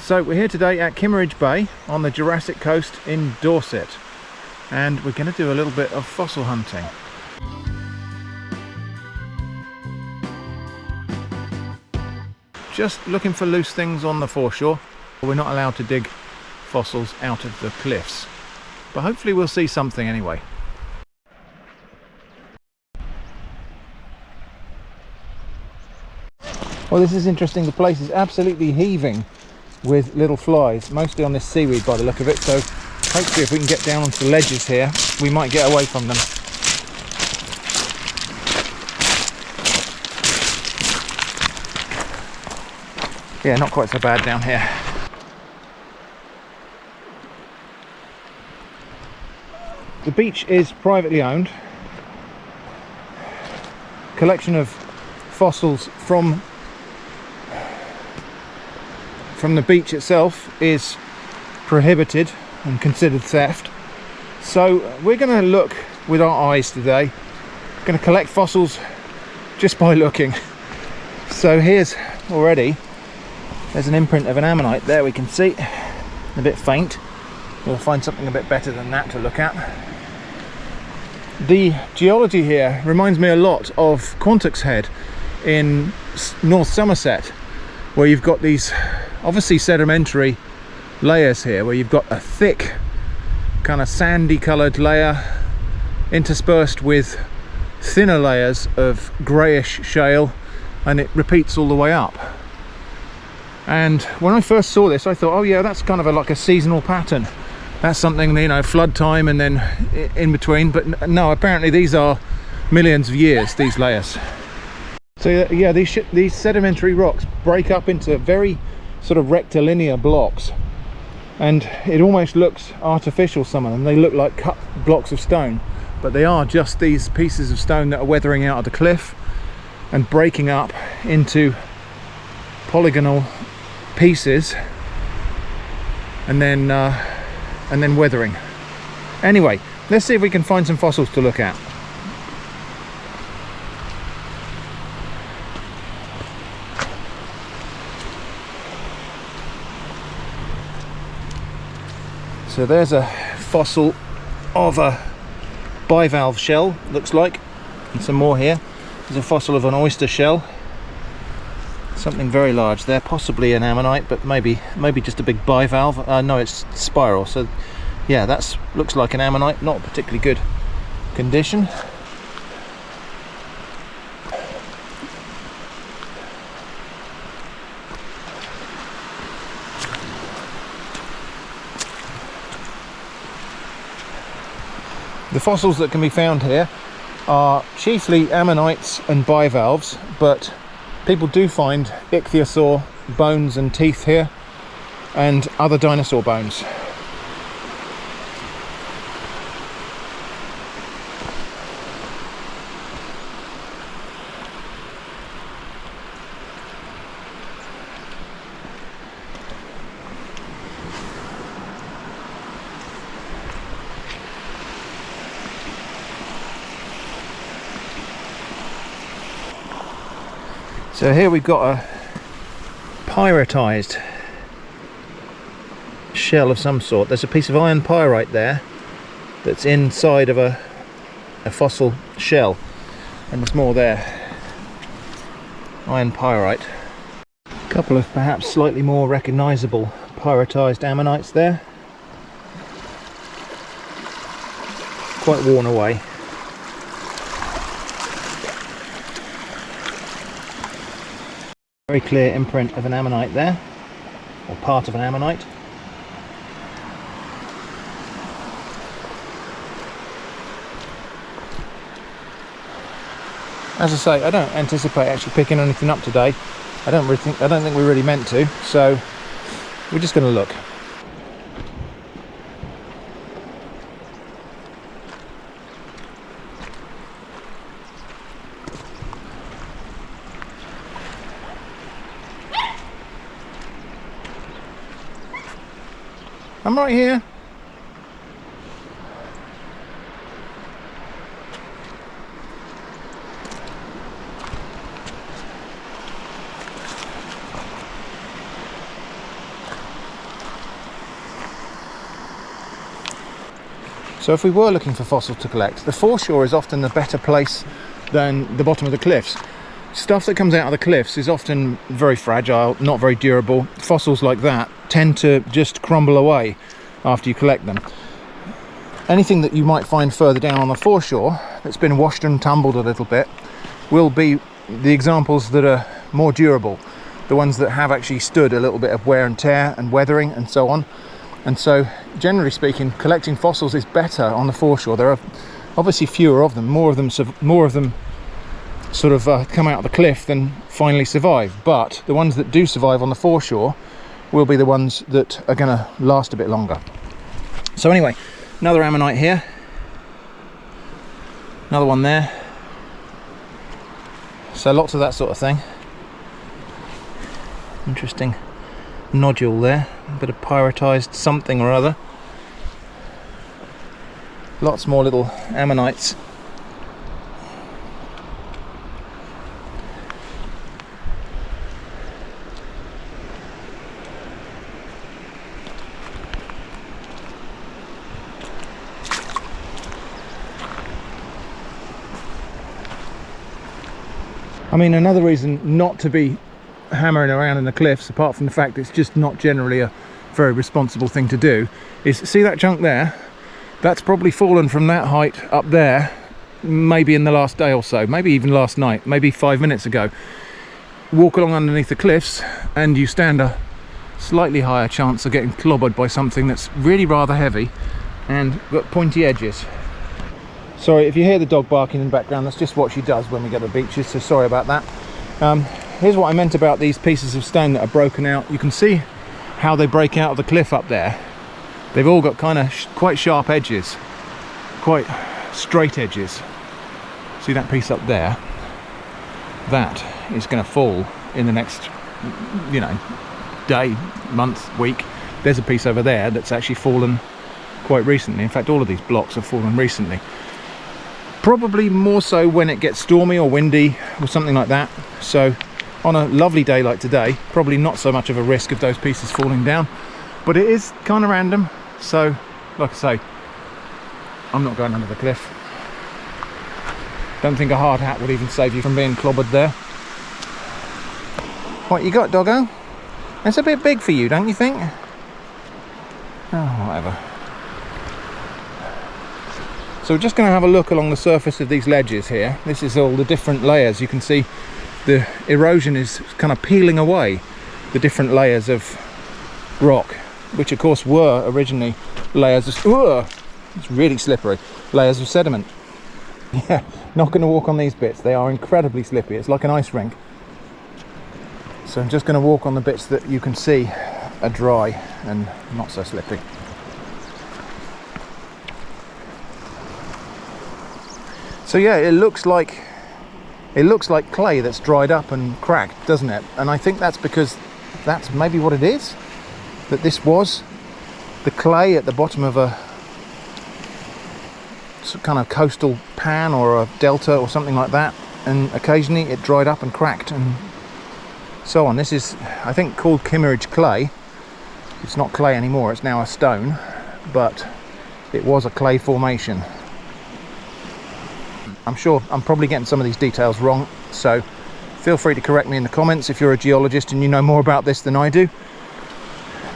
So we're here today at Kimmeridge Bay on the Jurassic Coast in Dorset, and we're going to do a little bit of fossil hunting. Just looking for loose things on the foreshore. We're not allowed to dig fossils out of the cliffs, but hopefully we'll see something anyway. Well, this is interesting. The place is absolutely heaving with little flies, mostly on this seaweed by the look of it, so hopefully if we can get down onto the ledges here, we might get away from them. Yeah, not quite so bad down here. The beach is privately owned. Collection of fossils from the beach itself is prohibited and considered theft. So we're going to look with our eyes today. We're going to collect fossils just by looking. So here's already, there's an imprint of an ammonite there, we can see. A bit faint. We'll find something a bit better than that to look at. The geology here reminds me a lot of Quantock's Head in North Somerset, where you've got these obviously sedimentary layers here, where you've got a thick kind of sandy coloured layer interspersed with thinner layers of greyish shale, and it repeats all the way up. And when I first saw this, I thought, oh yeah, that's kind of like a seasonal pattern. That's something, you know, flood time and then in between. But no, apparently these are millions of years, these layers. So yeah, these sedimentary rocks break up into very sort of rectilinear blocks, and it almost looks artificial. Some of them, they look like cut blocks of stone, but they are just these pieces of stone that are weathering out of the cliff and breaking up into polygonal pieces, and then weathering. Anyway, let's see if we can find some fossils to look at. So there's a fossil of a bivalve shell, looks like, and some more here. There's a fossil of an oyster shell. Something very large there, possibly an ammonite, but maybe just a big bivalve. No, it's spiral. So yeah, that's looks like an ammonite, not particularly good condition. The fossils that can be found here are chiefly ammonites and bivalves, but people do find ichthyosaur bones and teeth here, and other dinosaur bones. So here we've got a pyritized shell of some sort. There's a piece of iron pyrite there that's inside of a fossil shell, and there's more there. Iron pyrite. A couple of perhaps slightly more recognizable pyritized ammonites there. Quite worn away. Very clear imprint of an ammonite there, or part of an ammonite. As I say, I don't anticipate actually picking anything up today. I don't think we really meant to, so we're just going to look. I'm right here. So if we were looking for fossils to collect, the foreshore is often the better place than the bottom of the cliffs. Stuff that comes out of the cliffs is often very fragile, not very durable. Fossils like that tend to just crumble away after you collect them. Anything that you might find further down on the foreshore that's been washed and tumbled a little bit will be the examples that are more durable, the ones that have actually stood a little bit of wear and tear and weathering and so on. And so, generally speaking, collecting fossils is better on the foreshore. There are obviously fewer of them, more of them sort of come out of the cliff than finally survive. But the ones that do survive on the foreshore will be the ones that are going to last a bit longer. So anyway, another ammonite here, another one there. So lots of that sort of thing. Interesting nodule there, a bit of pyritized something or other. Lots more little ammonites. I mean, another reason not to be hammering around in the cliffs, apart from the fact it's just not generally a very responsible thing to do, is see that chunk there? That's probably fallen from that height up there, maybe in the last day or so, maybe even last night, maybe 5 minutes ago. Walk along underneath the cliffs and you stand a slightly higher chance of getting clobbered by something that's really rather heavy and got pointy edges. Sorry if you hear the dog barking in the background, that's just what she does when we get to the beaches, so sorry about that. Here's what I meant about these pieces of stone that are broken out. You can see how they break out of the cliff up there. They've all got kind of quite sharp edges, quite straight edges. See that piece up there? That is going to fall in the next, you know, day, month, week. There's a piece over there that's actually fallen quite recently. In fact, all of these blocks have fallen recently. Probably more so when it gets stormy or windy or something like that. So on a lovely day like today, probably not so much of a risk of those pieces falling down, but it is kind of random. So like I say, I'm not going under the cliff. Don't think a hard hat would even save you from being clobbered there. What you got, doggo? It's a bit big for you, don't you think? Oh, whatever. So we're just going to have a look along the surface of these ledges here. This is all the different layers. You can see the erosion is kind of peeling away the different layers of rock, which of course were originally layers of, it's really slippery, layers of sediment. Yeah, not going to walk on these bits. They are incredibly slippy. It's like an ice rink. So I'm just going to walk on the bits that you can see are dry and not so slippy. So yeah, it looks like clay that's dried up and cracked, doesn't it? And I think that's because that's maybe what it is. That this was the clay at the bottom of a kind of coastal pan or a delta or something like that, and occasionally it dried up and cracked and so on. This is, I think, called Kimmeridge clay. It's not clay anymore, it's now a stone, but it was a clay formation. I'm sure I'm probably getting some of these details wrong, so feel free to correct me in the comments if you're a geologist and you know more about this than I do.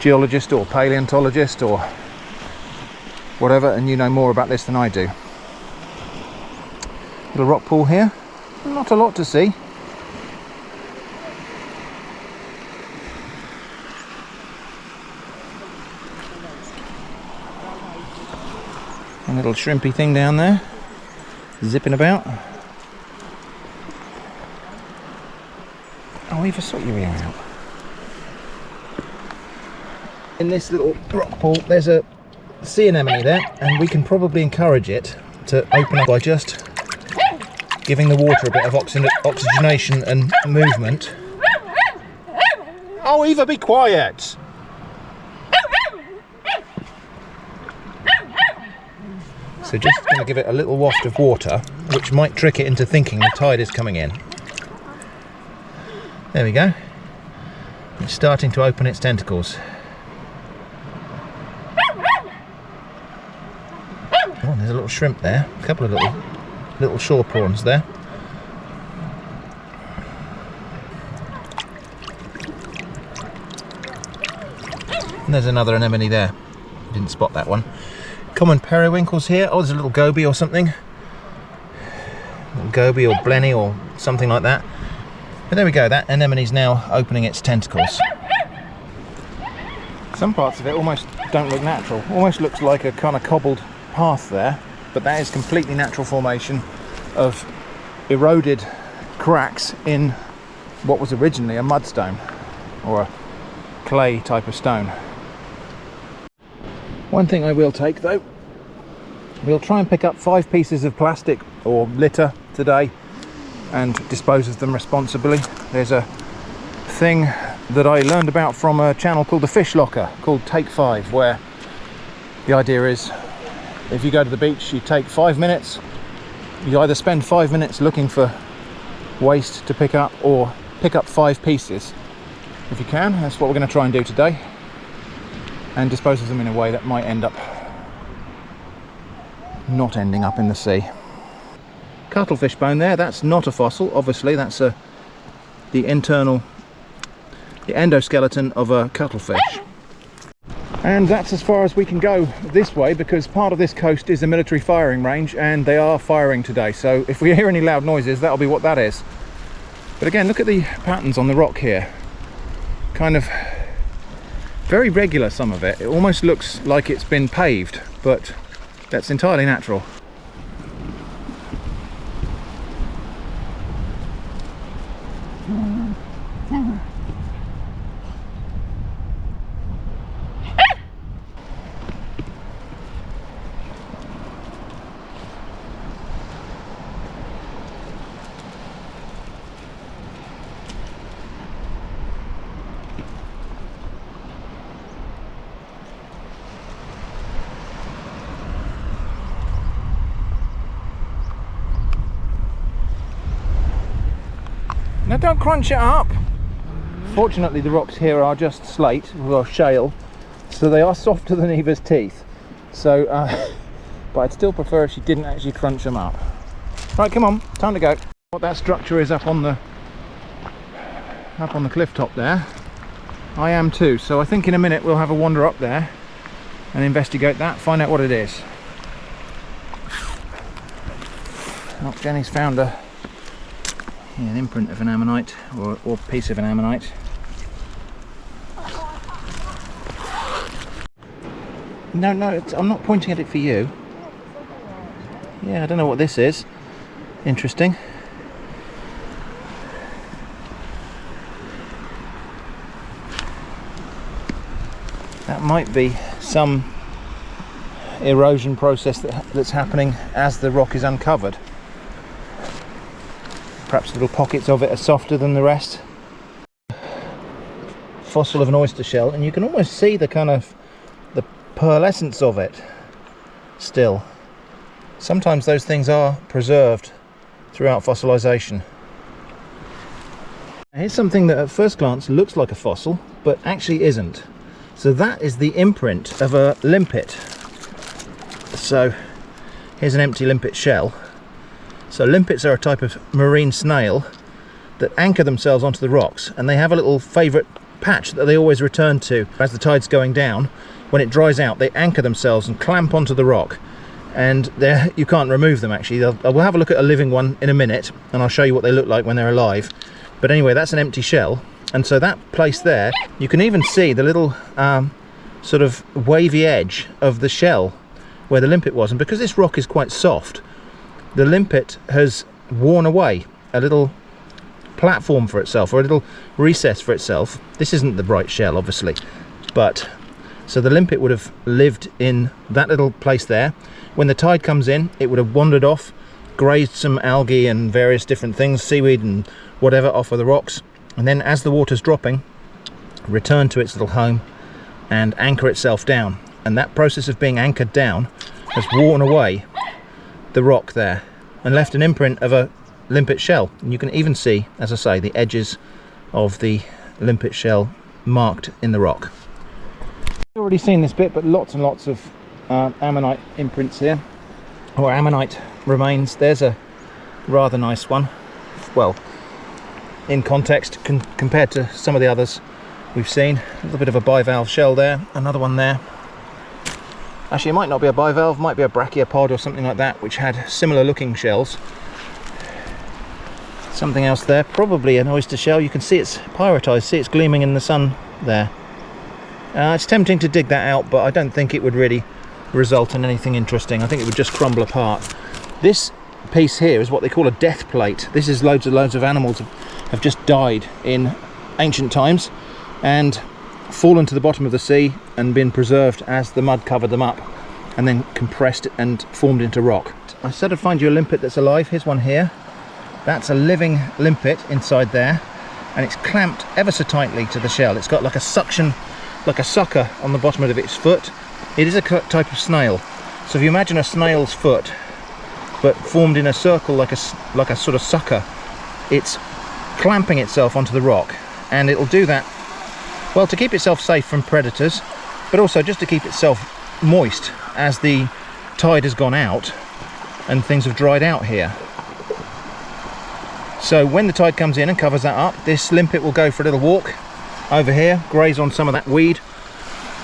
Geologist or paleontologist or whatever, and you know more about this than I do. Little rock pool here, not a lot to see. A little shrimpy thing down there, zipping about. Oh, Eva, sort your ear out. In this little rock pool, there's a sea anemone there, and we can probably encourage it to open up by just giving the water a bit of oxygenation and movement. Oh, Eva, be quiet! So just going to give it a little waft of water, which might trick it into thinking the tide is coming in. There we go. It's starting to open its tentacles. Oh, there's a little shrimp there, a couple of little shore prawns there. And there's another anemone there. Didn't spot that one. Common periwinkles here. Oh, there's a little goby or something. Little goby or blenny or something like that. But there we go, that anemone's now opening its tentacles. Some parts of it almost don't look natural. Almost looks like a kind of cobbled path there, but that is completely natural formation of eroded cracks in what was originally a mudstone or a clay type of stone. One thing I will take though, we'll try and pick up 5 pieces of plastic or litter today and dispose of them responsibly. There's a thing that I learned about from a channel called The Fish Locker, called Take 5, where the idea is if you go to the beach, you take 5 minutes, you either spend 5 minutes looking for waste to pick up or pick up 5 pieces if you can. That's what we're going to try and do today, and dispose of them in a way that might end up not ending up in the sea. Cuttlefish bone there, that's not a fossil, obviously. That's the endoskeleton of a cuttlefish. And that's as far as we can go this way, because part of this coast is a military firing range and they are firing today. So if we hear any loud noises, that'll be what that is. But again, look at the patterns on the rock here. Kind of very regular, some of it. It almost looks like it's been paved, but that's entirely natural. Now don't crunch it up. Fortunately the rocks here are just slate or shale, so they are softer than Eva's teeth. So, but I'd still prefer if she didn't actually crunch them up. Right, come on, time to go. What that structure is up on the cliff top there, I am too. So I think in a minute we'll have a wander up there and investigate that, find out what it is. Oh, Jenny's found an imprint of an ammonite, or piece of an ammonite. No, I'm not pointing at it for you. Yeah, I don't know what this is. Interesting. That might be some erosion process that's happening as the rock is uncovered. Perhaps little pockets of it are softer than the rest. Fossil of an oyster shell, and you can almost see the kind of the pearlescence of it still. Sometimes those things are preserved throughout fossilization. Here's something that at first glance looks like a fossil, but actually isn't. So that is the imprint of a limpet. So here's an empty limpet shell. So limpets are a type of marine snail that anchor themselves onto the rocks, and they have a little favourite patch that they always return to as the tide's going down. When it dries out, they anchor themselves and clamp onto the rock, and you can't remove them actually. We'll have a look at a living one in a minute and I'll show you what they look like when they're alive. But anyway, that's an empty shell, and so that place there, you can even see the little sort of wavy edge of the shell where the limpet was. And because this rock is quite soft, the limpet has worn away a little platform for itself, or a little recess for itself. This isn't the bright shell, obviously, but so the limpet would have lived in that little place there. When the tide comes in, it would have wandered off, grazed some algae and various different things, seaweed and whatever, off of the rocks, and then as the water's dropping, return to its little home and anchor itself down. And that process of being anchored down has worn away the rock there and left an imprint of a limpet shell. And you can even see, as I say, the edges of the limpet shell marked in the rock. I've already seen this bit, but lots and lots of ammonite imprints here. or ammonite remains. There's a rather nice one, well, in context compared to some of the others we've seen. A little bit of a bivalve shell there, another one there. Actually, it might not be a bivalve, might be a brachiopod or something like that, which had similar looking shells. Something else there, probably an oyster shell. You can see it's pyritized, see it's gleaming in the sun there. It's tempting to dig that out, but I don't think it would really result in anything interesting. I think it would just crumble apart. This piece here is what they call a death plate. This is loads of animals have just died in ancient times and fallen to the bottom of the sea and been preserved as the mud covered them up and then compressed and formed into rock. I said I'd find you a limpet that's alive. Here's one here. That's a living limpet inside there, and it's clamped ever so tightly to the shell. It's got like a suction, like a sucker on the bottom of its foot. It is a type of snail. So if you imagine a snail's foot, but formed in a circle like a sort of sucker, it's clamping itself onto the rock, and it'll do that, well, to keep itself safe from predators, but also just to keep itself moist as the tide has gone out and things have dried out here. So when the tide comes in and covers that up, this limpet will go for a little walk over here, graze on some of that weed,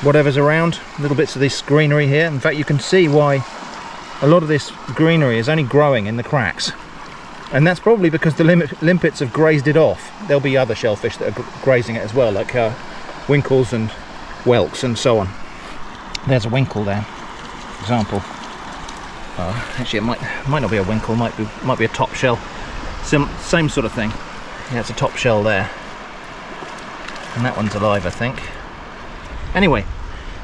whatever's around, little bits of this greenery here. In fact, you can see why a lot of this greenery is only growing in the cracks, and that's probably because the limpets have grazed it off. There'll be other shellfish that are grazing it as well, like winkles and whelks and so on. There's a winkle there, for example. Actually, it might not be a winkle, might be a top shell. Same sort of thing. Yeah, it's a top shell there, and that one's alive, I think. Anyway,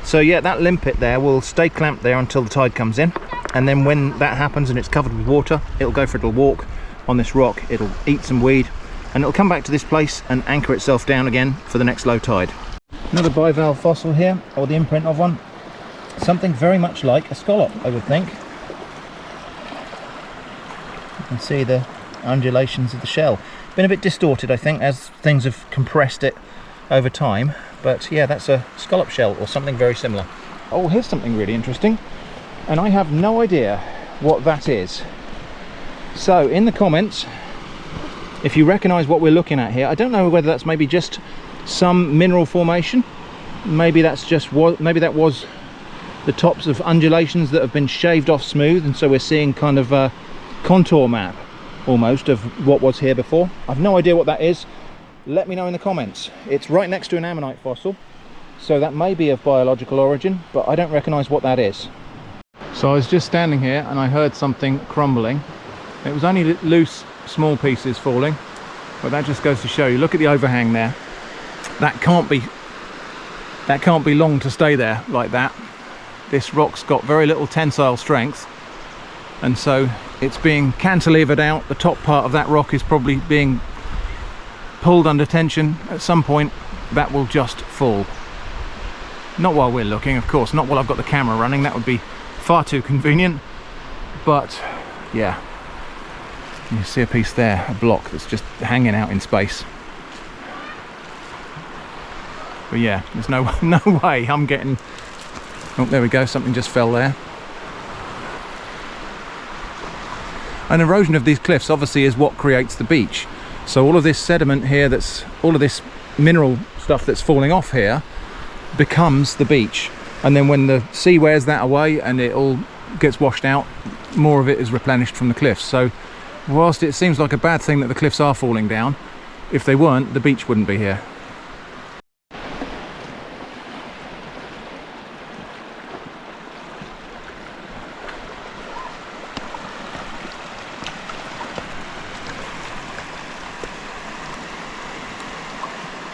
so yeah, that limpet there will stay clamped there until the tide comes in, and then when that happens and it's covered with water, it'll go for a little walk on this rock, it'll eat some weed, and it'll come back to this place and anchor itself down again for the next low tide. Another bivalve fossil here, or the imprint of one. Something very much like a scallop, I would think. You can see the undulations of the shell. Been a bit distorted, I think, as things have compressed it over time, but yeah, that's a scallop shell or something very similar. Oh, here's something really interesting, and I have no idea what that is. So in the comments, if you recognize what we're looking at here, I don't know whether that's maybe just some mineral formation, maybe that was the tops of undulations that have been shaved off smooth, and so we're seeing kind of a contour map almost of what was here before. I've no idea what that is. Let me know in the comments. It's right next to an ammonite fossil, so that may be of biological origin, but I don't recognize what that is. So I was just standing here and I heard something crumbling. It was only loose small pieces falling, but that just goes to show you. Look at the overhang there. That can't be long to stay there like that. This rock's got very little tensile strength, and so it's being cantilevered out. The top part of that rock is probably being pulled under tension. At some point that will just fall. Not while we're looking, of course, not while I've got the camera running. That would be far too convenient. But yeah, you see a piece there, a block that's just hanging out in space. But yeah, there's no way I'm getting... Oh, there we go, something just fell there. An erosion of these cliffs obviously is what creates the beach. So all of this sediment here, all of this mineral stuff that's falling off here, becomes the beach. And then when the sea wears that away and it all gets washed out, more of it is replenished from the cliffs. So whilst it seems like a bad thing that the cliffs are falling down, if they weren't, the beach wouldn't be here.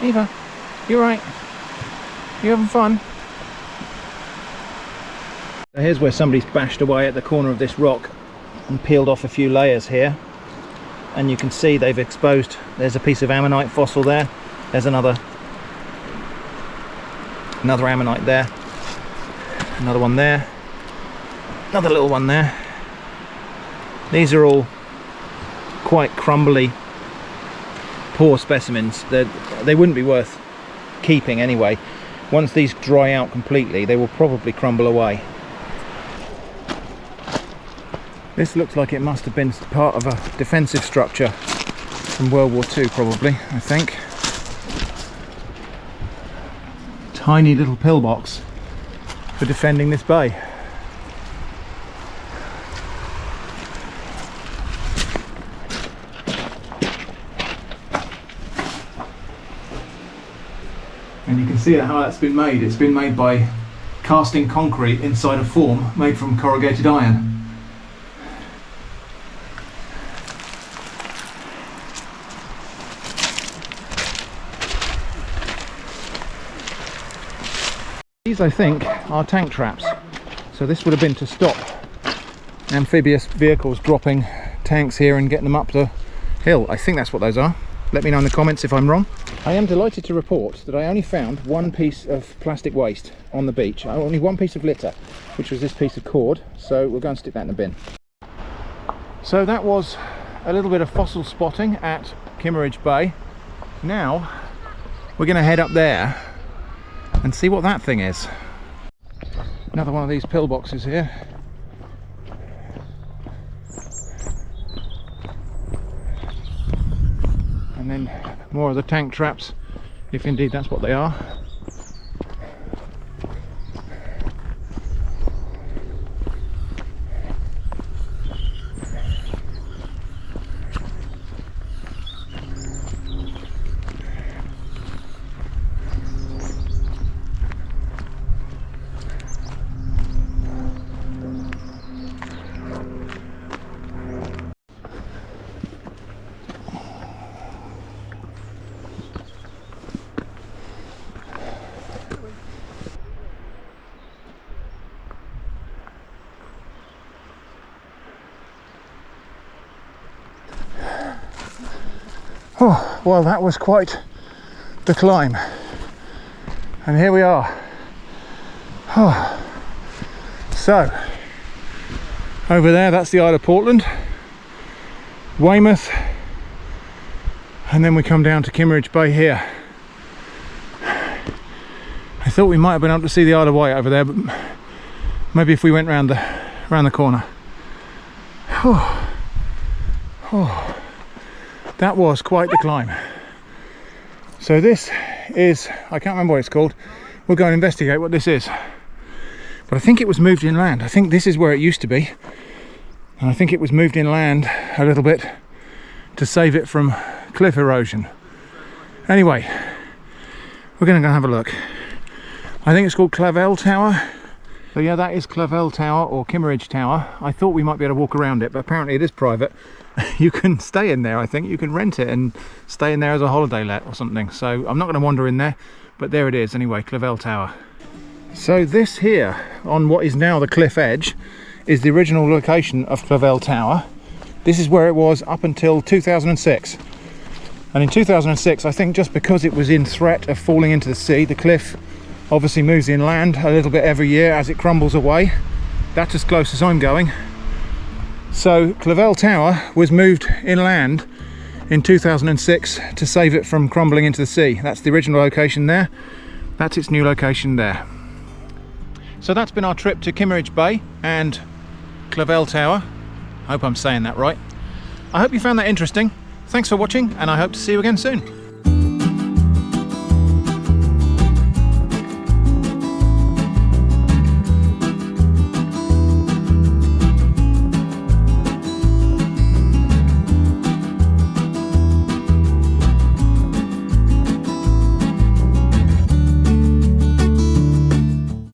Eva, you right? You having fun? Here's where somebody's bashed away at the corner of this rock and peeled off a few layers here, and you can see they've exposed, there's a piece of ammonite fossil there, there's another ammonite there, another one there, another little one there. These are all quite crumbly, poor specimens. They wouldn't be worth keeping anyway. Once these dry out completely, they will probably crumble away. This looks like it must have been part of a defensive structure from World War II, probably, I think. Tiny little pillbox for defending this bay. And you can see how that's been made. It's been made by casting concrete inside a form made from corrugated iron. These, I think, are tank traps. So this would have been to stop amphibious vehicles dropping tanks here and getting them up the hill. I think that's what those are. Let me know in the comments if I'm wrong. I am delighted to report that I only found one piece of plastic waste on the beach. Only one piece of litter, which was this piece of cord. So we'll go and stick that in the bin. So that was a little bit of fossil spotting at Kimmeridge Bay. Now we're going to head up there and see what that thing is. Another one of these pillboxes here. And then more of the tank traps, if indeed that's what they are. Oh, well, that was quite the climb, and here we are. Oh. So over there, that's the Isle of Portland, Weymouth, and then we come down to Kimmeridge Bay here. I thought we might have been able to see the Isle of Wight over there, but maybe if we went round the corner. Oh. Oh. That was quite the climb. So this is, I can't remember what it's called. We'll go and investigate what this is. But I think it was moved inland. I think this is where it used to be. And I think it was moved inland a little bit to save it from cliff erosion. Anyway, we're going to go and have a look. I think it's called Clavell Tower. So yeah, that is Clavell Tower, or Kimmeridge Tower. I thought we might be able to walk around it, but apparently it is private. You can stay in there, I think. You can rent it and stay in there as a holiday let or something. So I'm not going to wander in there, but there it is anyway, Clavell Tower. So this here, on what is now the cliff edge, is the original location of Clavell Tower. This is where it was up until 2006. And in 2006, I think just because it was in threat of falling into the sea, the cliff obviously moves inland a little bit every year as it crumbles away. That's as close as I'm going. So Clavell Tower was moved inland in 2006 to save it from crumbling into the sea. That's the original location there. That's its new location there. So that's been our trip to Kimmeridge Bay and Clavell Tower. I hope I'm saying that right. I hope you found that interesting. Thanks for watching, and I hope to see you again soon.